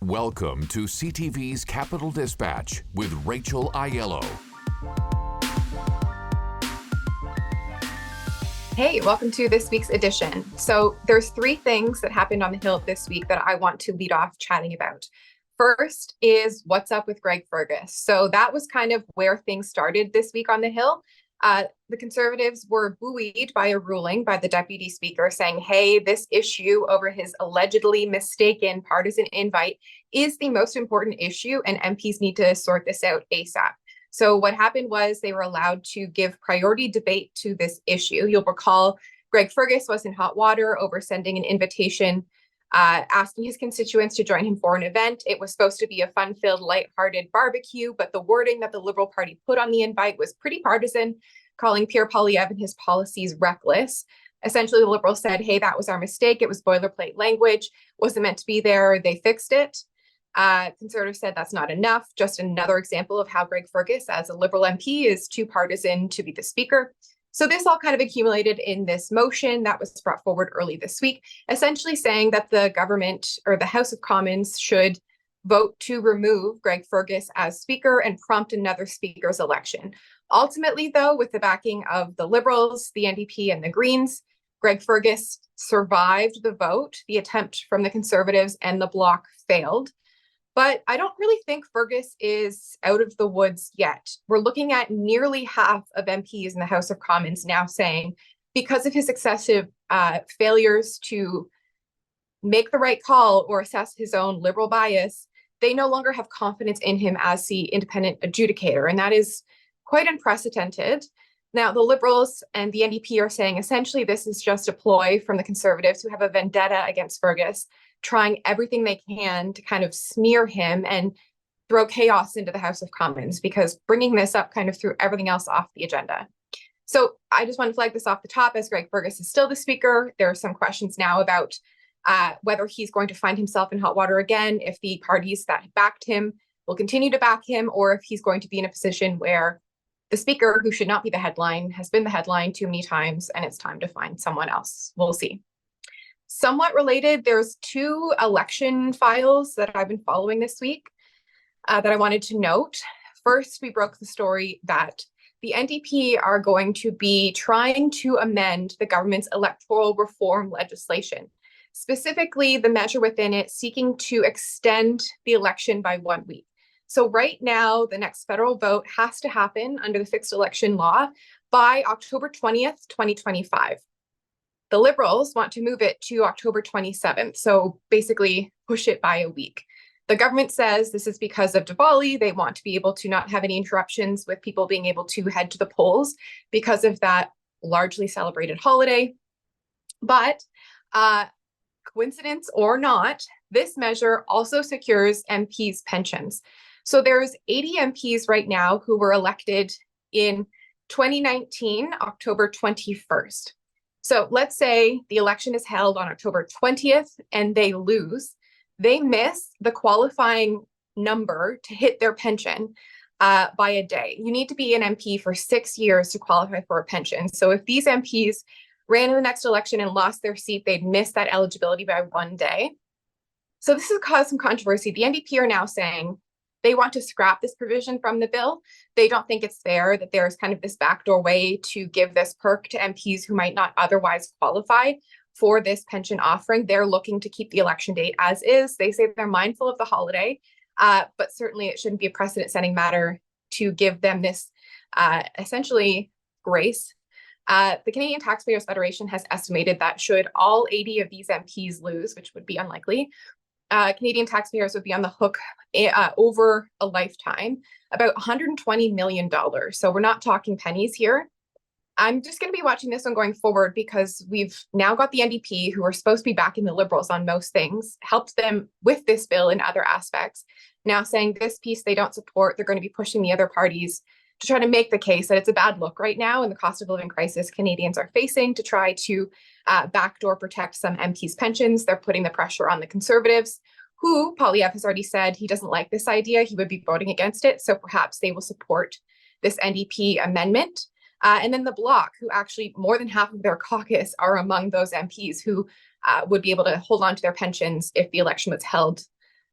Welcome to CTV's Capital Dispatch with Rachel Aiello. Hey, welcome to this week's edition. So there's three things that happened on the Hill this week that I want to lead off chatting about. First is what's up with Greg Fergus. So that was kind of where things started this week on the Hill. The Conservatives were buoyed by a ruling by the Deputy Speaker saying, hey, this issue over his allegedly mistaken partisan invite is the most important issue and MPs need to sort this out ASAP. So what happened was they were allowed to give priority debate to this issue. You'll recall Greg Fergus was in hot water over sending an invitation asking his constituents to join him for an event. It was supposed to be a fun-filled, lighthearted barbecue, but the wording that the Liberal Party put on the invite was pretty partisan, calling Pierre Poilievre and his policies reckless. Essentially, the Liberals said, hey, that was our mistake. It was boilerplate language, wasn't meant to be there. They fixed it. Conservatives said that's not enough. Just another example of how Greg Fergus, as a Liberal MP, is too partisan to be the Speaker. So this all kind of accumulated in this motion that was brought forward early this week, essentially saying that the government or the House of Commons should vote to remove Greg Fergus as Speaker and prompt another Speaker's election. Ultimately, though, with the backing of the Liberals, the NDP, and the Greens, Greg Fergus survived the vote. The attempt from the Conservatives and the Bloc failed. But I don't really think Fergus is out of the woods yet. We're looking at nearly half of MPs in the House of Commons now saying, because of his excessive failures to make the right call or assess his own Liberal bias, they no longer have confidence in him as the independent adjudicator. And that is quite unprecedented. Now, the Liberals and the NDP are saying essentially this is just a ploy from the Conservatives who have a vendetta against Fergus, trying everything they can to kind of smear him and throw chaos into the House of Commons, because bringing this up kind of threw everything else off the agenda. So I just want to flag this off the top, as Greg Fergus is still the Speaker. There are some questions now about whether he's going to find himself in hot water again, if the parties that backed him will continue to back him, or if he's going to be in a position where the Speaker, who should not be the headline, has been the headline too many times, and it's time to find someone else. We'll see. Somewhat related, there's two election files that I've been following this week that I wanted to note. First, we broke the story that the NDP are going to be trying to amend the government's electoral reform legislation, specifically the measure within it seeking to extend the election by 1 week. So right now, the next federal vote has to happen under the fixed election law by October 20th, 2025. The Liberals want to move it to October 27th, so basically push it by a week. The government says this is because of Diwali. They want to be able to not have any interruptions with people being able to head to the polls because of that largely celebrated holiday. But coincidence or not, this measure also secures MPs' pensions. So there's 80 MPs right now who were elected in 2019, October 21st. So let's say the election is held on October 20th and they lose. They miss the qualifying number to hit their pension by a day. You need to be an MP for 6 years to qualify for a pension. So if these MPs ran in the next election and lost their seat, they'd miss that eligibility by 1 day. So this has caused some controversy. The NDP are now saying they want to scrap this provision from the bill. They don't think it's fair that there's kind of this backdoor way to give this perk to MPs who might not otherwise qualify for this pension offering. They're looking to keep the election date as is. They say they're mindful of the holiday, but certainly it shouldn't be a precedent-setting matter to give them this essentially grace. The Canadian Taxpayers Federation has estimated that should all 80 of these MPs lose, which would be unlikely, Canadian taxpayers would be on the hook over a lifetime, about $120 million. So we're not talking pennies here. I'm just going to be watching this one going forward because we've now got the NDP, who are supposed to be backing the Liberals on most things, helped them with this bill in other aspects, now saying this piece they don't support. They're going to be pushing the other parties to try to make the case that it's a bad look right now in the cost of living crisis Canadians are facing to try to backdoor protect some MPs' pensions. They're putting the pressure on the Conservatives, who Poilievre has already said he doesn't like this idea. He would be voting against it. So perhaps they will support this NDP amendment. And then the Bloc, who actually more than half of their caucus are among those MPs who would be able to hold on to their pensions if the election was held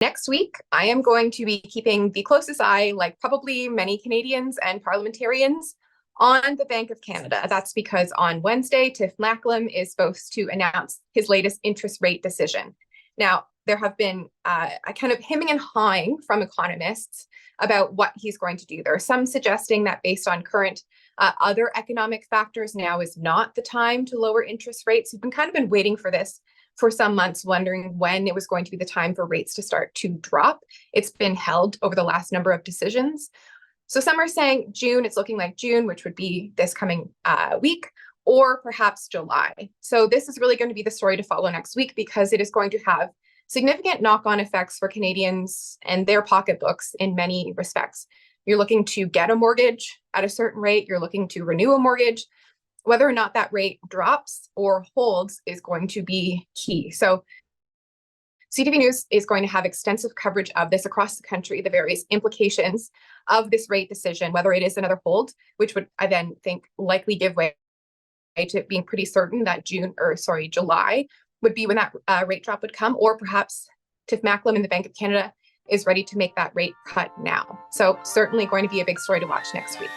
Next week, I am going to be keeping the closest eye, like probably many Canadians and parliamentarians, on the Bank of Canada. That's because on Wednesday, Tiff Macklem is supposed to announce his latest interest rate decision. Now, there have been a kind of hemming and hawing from economists about what he's going to do. There are some suggesting that based on current other economic factors, now is not the time to lower interest rates. We've been waiting for this for some months, wondering when it was going to be the time for rates to start to drop. It's been held over the last number of decisions. So some are saying June, it's looking like June, which would be this coming week, or perhaps July. So this is really going to be the story to follow next week, because it is going to have significant knock-on effects for Canadians and their pocketbooks in many respects. You're looking to get a mortgage at a certain rate, you're looking to renew a mortgage. Whether or not that rate drops or holds is going to be key. So CTV News is going to have extensive coverage of this across the country, the various implications of this rate decision, whether it is another hold, which would, I then think, likely give way to it being pretty certain that July would be when that rate drop would come, or perhaps Tiff Macklem and the Bank of Canada is ready to make that rate cut now. So certainly going to be a big story to watch next week.